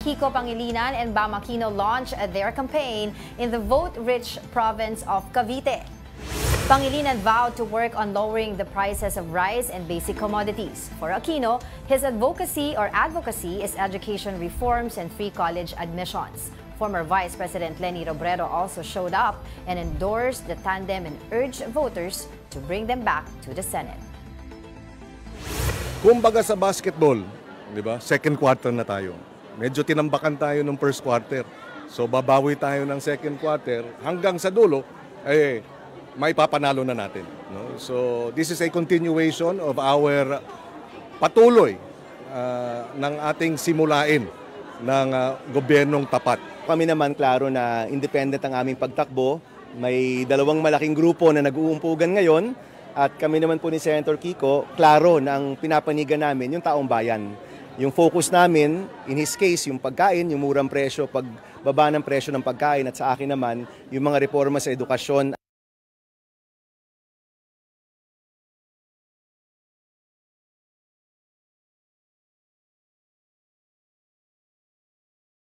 Kiko Pangilinan and Bam Aquino launched their campaign in the vote-rich province of Cavite. Pangilinan vowed to work on lowering the prices of rice and basic commodities. For Aquino, his advocacy is education reforms and free college admissions. Former Vice President Leni Robredo also showed up and endorsed the tandem and urged voters to bring them back to the Senate. Kumbaga sa basketball, di ba? Second quarter na tayo. Medyo tinambakan tayo ng first quarter. So babawi tayo ng second quarter hanggang sa dulo, may papanalo na natin. No? So this is a continuation of our patuloy ng ating simulain ng gobyernong tapat. Kami naman klaro na independent ang aming pagtakbo. May dalawang malaking grupo na nag-uumpugan ngayon at kami naman po ni Senator Kiko, klaro na ang pinapanigan namin yung taong bayan. Yung focus namin, in his case, yung pagkain, yung murang presyo, pagbaba ng presyo ng pagkain at sa akin naman, yung mga reforma sa edukasyon